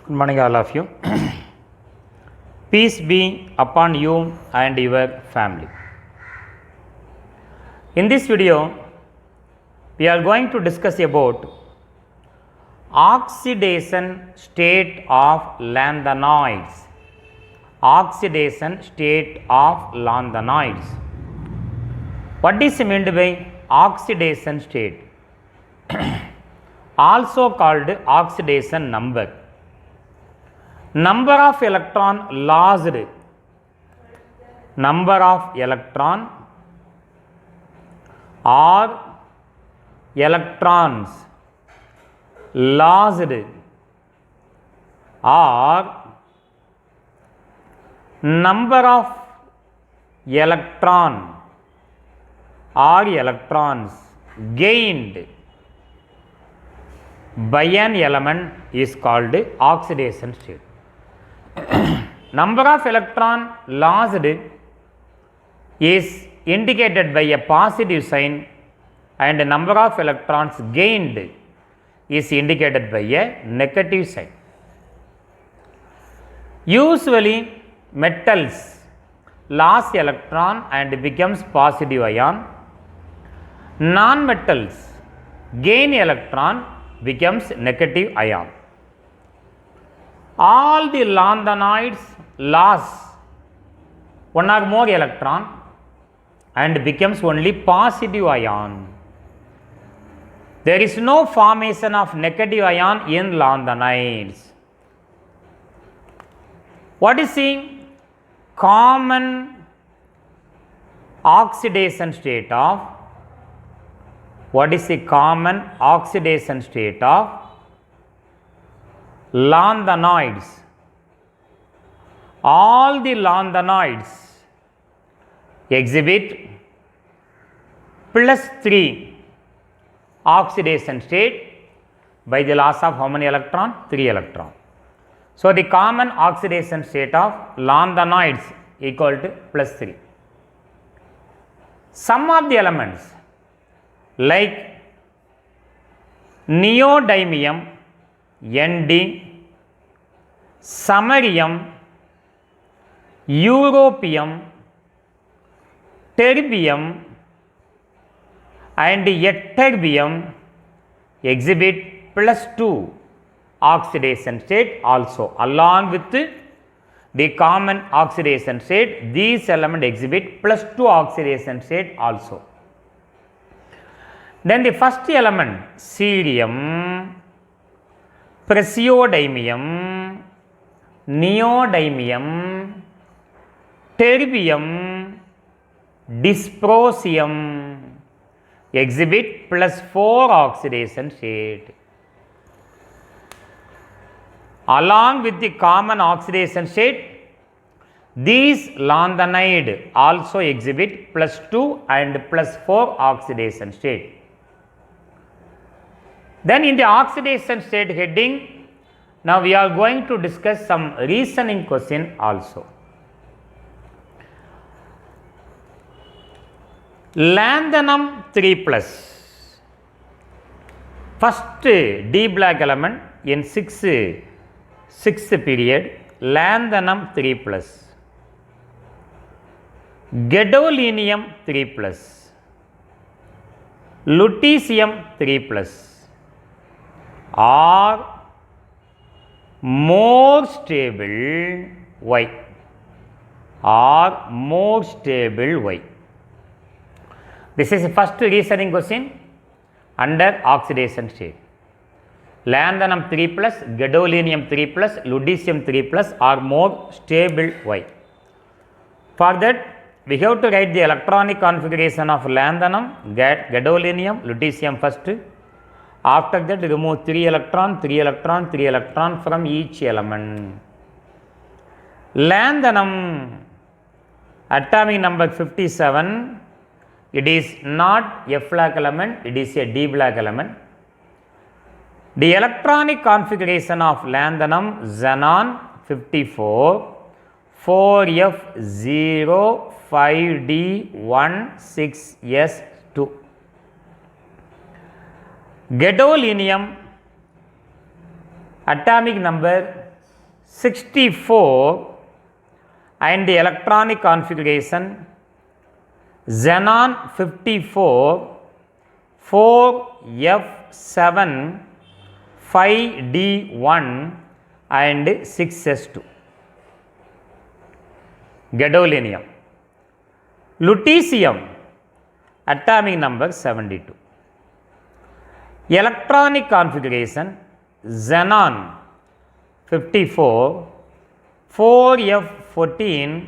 Good morning, all of you. Peace be upon you and your family. In this video, we are going to discuss about oxidation state of lanthanoids. Oxidation state of lanthanoids. What is meant by oxidation state? Also called oxidation number. Number of electron lost. Number of electron or electrons lost or number of electron or electrons gained by an element is called oxidation state. Number of electron lost is indicated by a positive sign and number of electrons gained is indicated by a negative sign. Usually metals lose electron and becomes positive ion. Non-metals gain electron becomes negative ion. All the lanthanoids lost one or more electron and becomes only positive ion. There is no formation of negative ion in lanthanoids. What is the common oxidation state of? What is the common oxidation state of lanthanoids? All the lanthanoids exhibit +3 oxidation state by the loss of how many electron? 3 electron. So, the common oxidation state of lanthanoids equal to +3. Some of the elements like neodymium, Nd, samarium, europium, terbium and ytterbium exhibit +2 oxidation state also. Along with the common oxidation state, these elements exhibit +2 oxidation state also. Then the first element cerium, praseodymium, neodymium, terbium, dysprosium exhibit +4 oxidation state. Along with the common oxidation state, these lanthanoids also exhibit +2 and +4 oxidation state. Then in the oxidation state heading, now we are going to discuss some reasoning question also. Lanthanum 3+, first D black element in 6th period, lanthanum 3+, gadolinium 3+, lutetium 3+, are more stable. Why? Are more stable. Why? This is the first reasoning question under oxidation state. Lanthanum 3+, gadolinium 3+, lutetium 3+ are more stable. Why? For that, we have to write the electronic configuration of lanthanum, gadolinium, lutetium first. After that, remove 3 electron, 3 electron, 3 electron from each element. Lanthanum atomic number 57. It is not F black element, it is a D black element. The electronic configuration of lanthanum, xenon 54, 4F05D16S2. Gadolinium atomic number 64 and the electronic configuration xenon 54 4f7 5d1 and 6s2. Gadolinium. Lutetium, atomic number 72. Electronic configuration xenon 54 4f14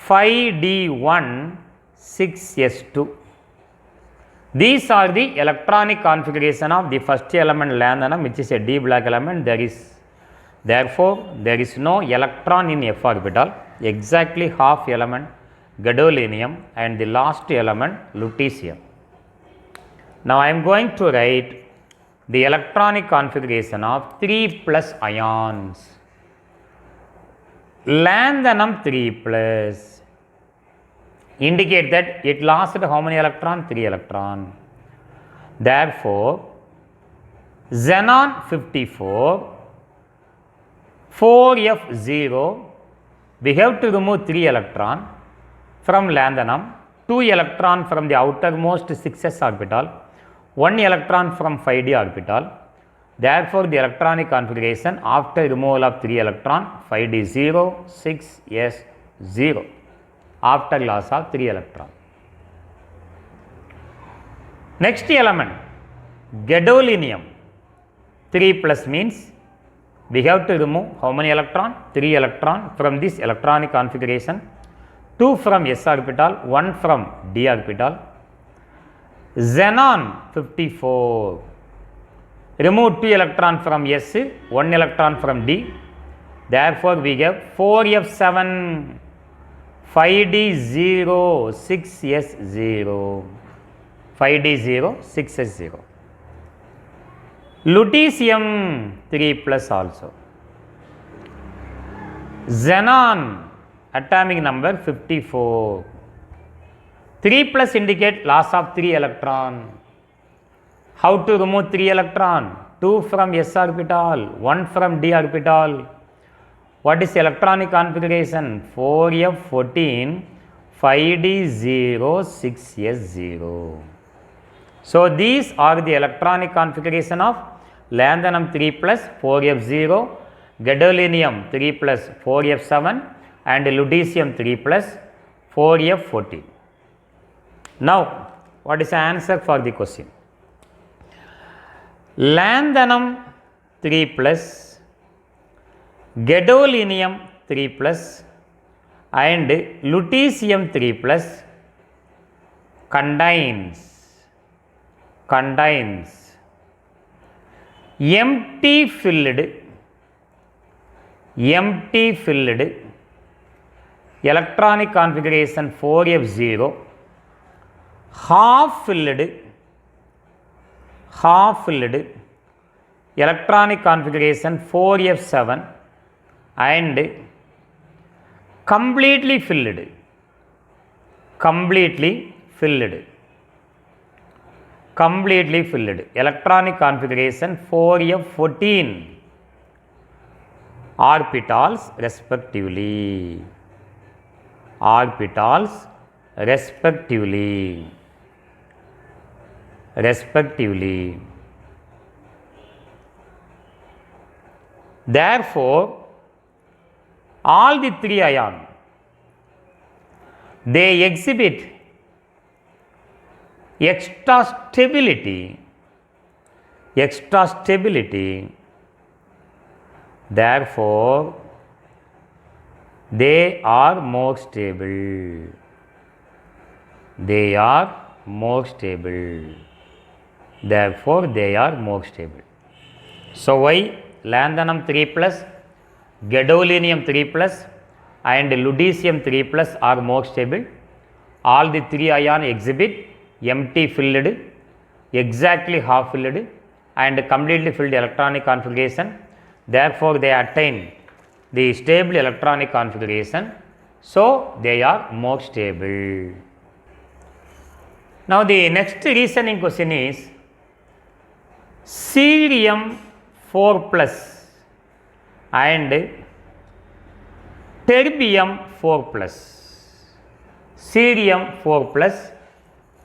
5d1 6s2. These are the electronic configuration of the first element lanthanum, which is a d black element. Therefore there is no electron in f orbital, exactly half element gadolinium and the last element lutetium. Now I am going to write the electronic configuration of 3 plus ions. Lanthanum 3 plus indicate that it lost how many electron? 3 electron. Therefore xenon 54 4f0, we have to remove 3 electron from lanthanum, 2 electron from the outermost 6s orbital, 1 electron from 5d orbital. Therefore the electronic configuration after removal of 3 electron 5d0 6s0 after loss of 3 electron. Next element gadolinium 3 plus means we have to remove how many electron? 3 electron from this electronic configuration, 2 from s orbital, 1 from d orbital. Xenon 54, remove 2 electron from s, 1 electron from d. Therefore we get 4f7 5d0 6s0 5d0 6s0. Lutetium 3 plus also. Xenon atomic number 54. 3 plus indicate loss of 3 electron. How to remove 3 electron? 2 from s orbital, 1 from d orbital. What is electronic configuration? 4f14 5d0 6s0. So these are the electronic configuration of lanthanum 3 plus 4f0, gadolinium 3 plus 4f7 and lutetium 3 plus 4f14. Now what is the answer for the question? Lanthanum 3 plus, gadolinium 3 plus and lutetium 3 plus contains empty filled electronic configuration 4f0, half filled electronic configuration 4f7 and completely filled electronic configuration 4f14 orbitals respectively. Therefore all the 3 ions, they exhibit extra stability. Therefore they are more stable. Therefore they are more stable. So why lanthanum 3 plus, gadolinium 3 plus and lutetium 3 plus are more stable? All the 3 ions exhibit empty filled, exactly half filled and completely filled electronic configuration. Therefore they attain the stable electronic configuration. So they are more stable. Now the next reasoning question is cerium 4 plus and terbium 4 plus, cerium 4 plus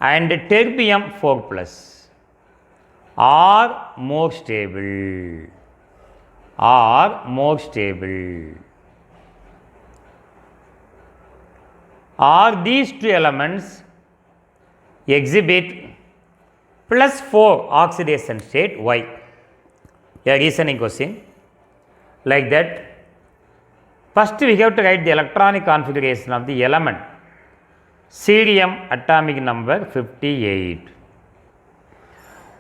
and terbium 4 plus are more stable, Are these two elements exhibit plus 4 oxidation state? Why? A reasoning question like that. First we have to write the electronic configuration of the element. Cerium atomic number 58.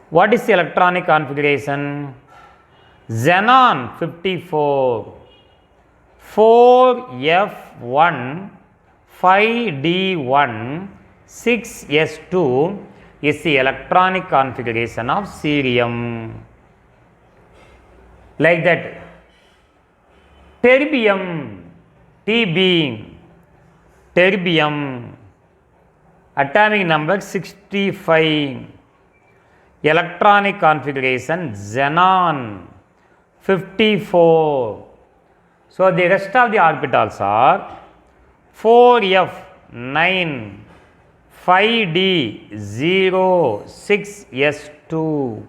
What is the electronic configuration? Xenon 54, 4F1, 5D1, 6S2 is the electronic configuration of cerium. Like that. Terbium, Tb, terbium, atomic number 65, electronic configuration xenon 54. So, the rest of the orbitals are 4f9, 5d0, 6s2.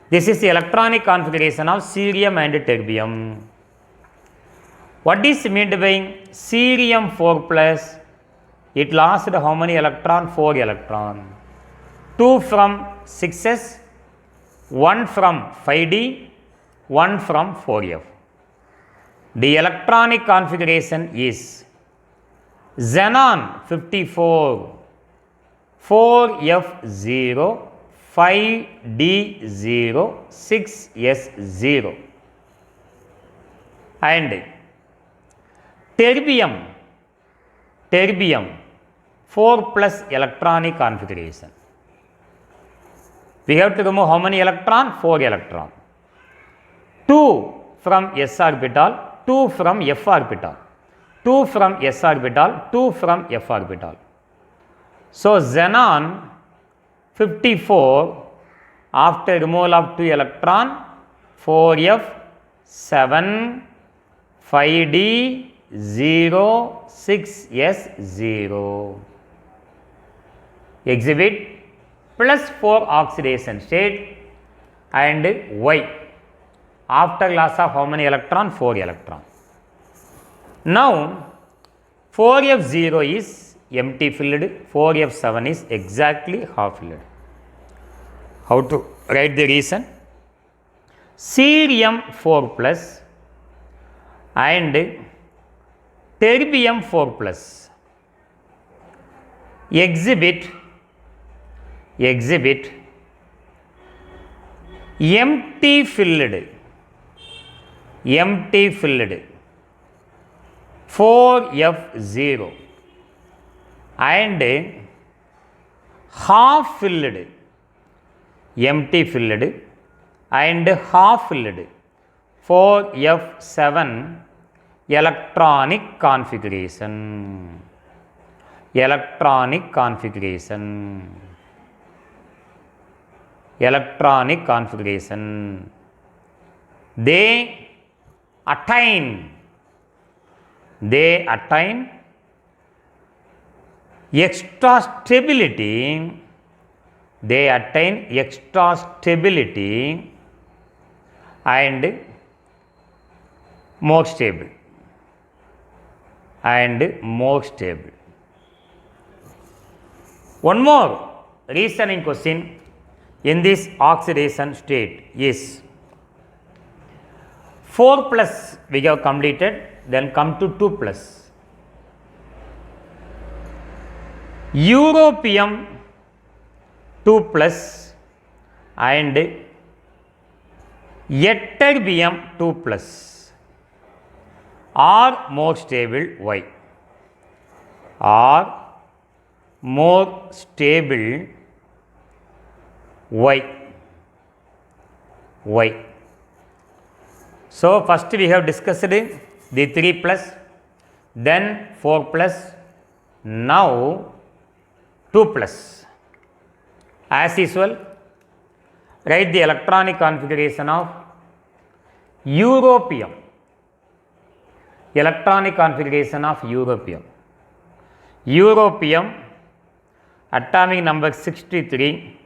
This is the electronic configuration of cerium and terbium. What is meant by cerium 4 plus? It lost how many electron? 4 electron. 2 from 6s, 1 from 5d, 1 from 4f. The electronic configuration is xenon 54, 4f0, 5d0, 6s0 and terbium 4 plus electronic configuration. We have to remove how many electron? 4 electron. 2 from s orbital, 2 from f orbital, 2 from s orbital, 2 from f orbital. So, xenon 54 after removal of 2 electron, 4f, 7, 5d, 0, 6s0 exhibit plus 4 oxidation state and Y after loss of how many electron? 4 electron. Now, 4f0 is empty filled, 4f7 is exactly half filled. How to write the reason? Cerium 4 plus and terbium 4 plus exhibit empty filled 4f0 and half filled empty filled and half filled 4f7 electronic configuration. Electronic configuration. They attain extra stability. And more stable. One more reasoning question in this oxidation state is 4 plus we have completed, then come to 2 plus. Europium 2 plus and ytterbium 2 plus are more stable. Why? Are more stable. Why? So, first we have discussed the 3 plus, then 4 plus, now 2 plus. As usual, write the electronic configuration of Europium. Electronic configuration of europium. Europium, atomic number 63,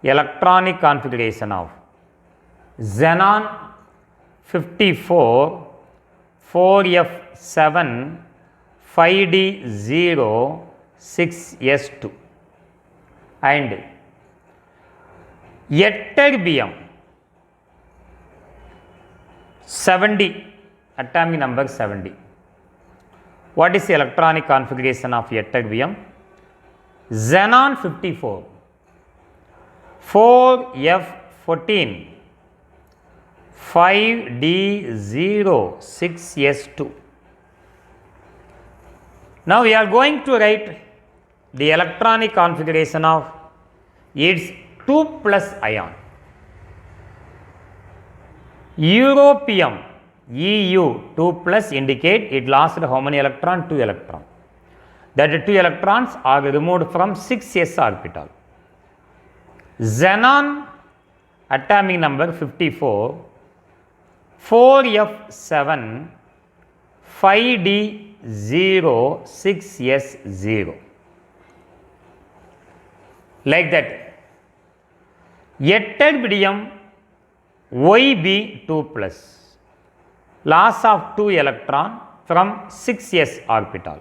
electronic configuration of xenon 54, 4f7, 5d0, 6s2, and ytterbium 70, atomic number 70. What is the electronic configuration of ytterbium? Xenon 54, 4f14, 5d0, 6s2. Now we are going to write the electronic configuration of its 2 plus ion. Europium, Eu 2 plus indicate it lost how many electron? 2 electron. That 2 electrons are removed from 6s orbital. Xenon, atomic number 54, 4f7, 5d0, 6s0. Like that. Ytterbium, Yb 2 plus. Loss of 2 electron from 6s orbital.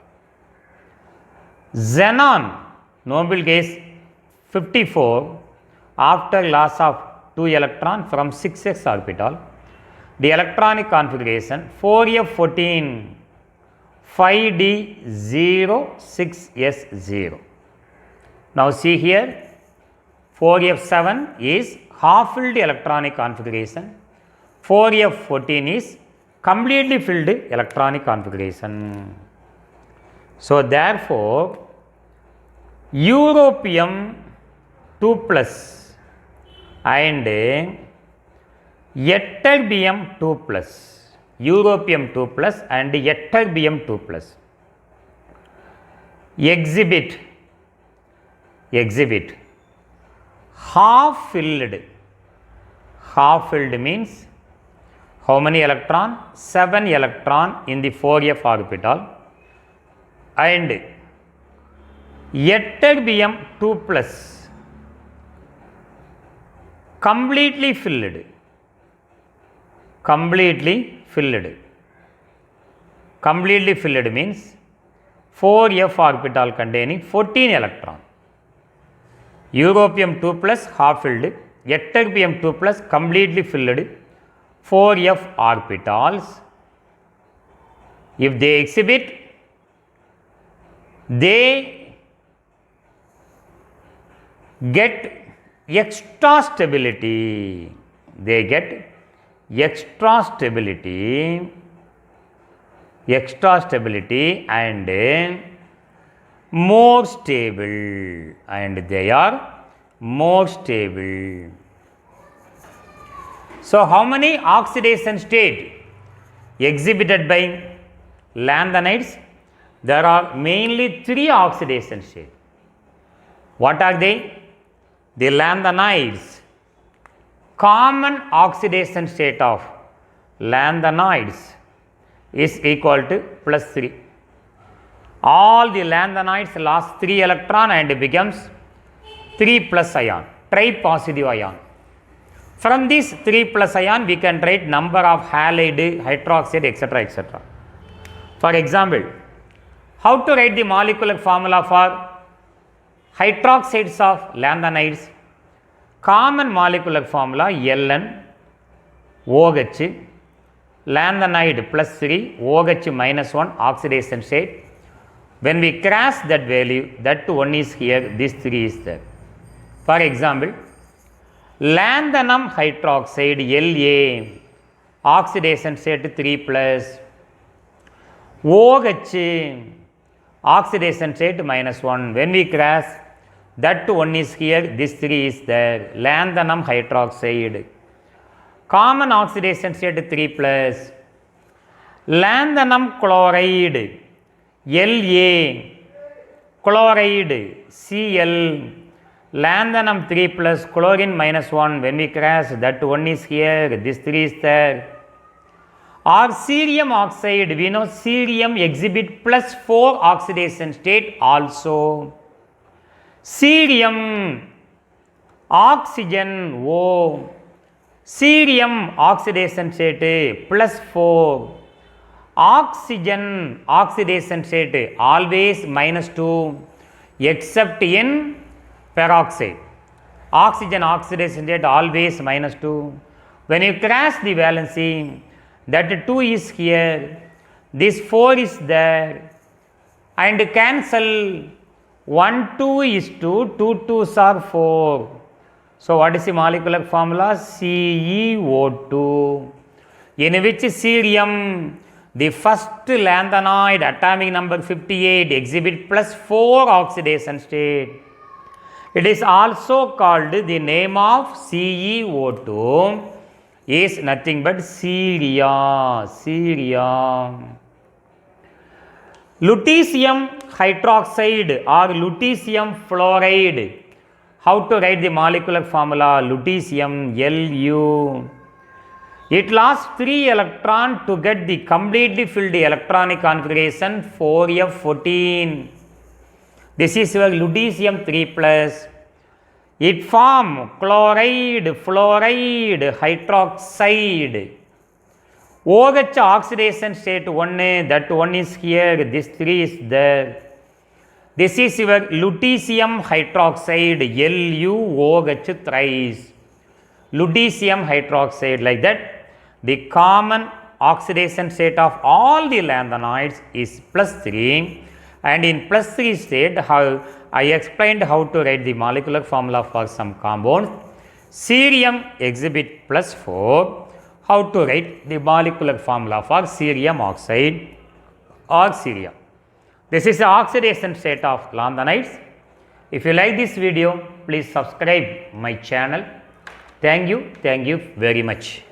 Xenon, noble gas 54, after loss of 2 electron from 6s orbital, the electronic configuration 4f14, 5d0, 6s0. Now see here, 4f7 is half filled electronic configuration, 4f14 is completely filled electronic configuration. So therefore, europium 2 plus and ytterbium 2 plus, europium 2 plus and ytterbium 2 plus exhibit half filled. Half filled means how many electron? 7 electron in the 4f orbital, and ytterbium 2 plus completely filled. Completely filled means 4f orbital containing 14 electron. Europium 2 plus half filled, ytterbium 2 plus completely filled, 4f orbitals. If they exhibit, they get extra stability. They get extra stability and more stable, and they are more stable. So how many oxidation state exhibited by lanthanides? There are mainly 3 oxidation states. What are they? The lanthanides. Common oxidation state of lanthanides is equal to +3. All the lanthanides lost 3 electron and becomes 3 plus ion, tripositive ion. From this 3 plus ion, we can write number of halide, hydroxide, etc., etc. For example, how to write the molecular formula for hydroxides of lanthanides? Common molecular formula Ln OH, lanthanide +3, OH -1 oxidation state. When we cross that value, that one is here, this 3 is there. For example, lanthanum hydroxide La, oxidation state 3 plus, OH, oxidation state -1. When we cross, that one is here, this 3 is there, lanthanum hydroxide. Common oxidation state 3 plus, lanthanum chloride, La, chloride, Cl, lanthanum 3 plus chlorine minus 1, when we crash, that 1 is here, this 3 is there. Or cerium oxide, we know cerium exhibit plus 4 oxidation state also. Cerium, oxygen O, cerium oxidation state plus 4, oxygen oxidation state always minus 2 except in peroxide. Oxygen oxidation state always minus 2. When you crash the valency, that 2 is here, this 4 is there, and cancel 1 2 is 2, 2 2s are 4. So what is the molecular formula? CeO2, in which cerium, the first lanthanoid, atomic number 58, exhibit plus 4 oxidation state. It is also called, the name of CeO2 is nothing but ceria. Lutetium hydroxide or lutetium fluoride. How to write the molecular formula? Lutetium, Lu. It lost 3 electrons to get the completely filled electronic configuration 4f14. This is your lutetium 3 plus. It form chloride, fluoride, hydroxide. OH oxidation state 1, that 1 is here, this 3 is there. This is your lutetium hydroxide, LuOH thrice. Lutetium hydroxide, like that. The common oxidation state of all the lanthanoids is plus 3, and in plus 3 state, how I explained how to write the molecular formula for some compounds. Cerium exhibit plus 4. How to write the molecular formula for cerium oxide or ceria. This is the oxidation state of lanthanides. If you like this video, please subscribe my channel. Thank you very much.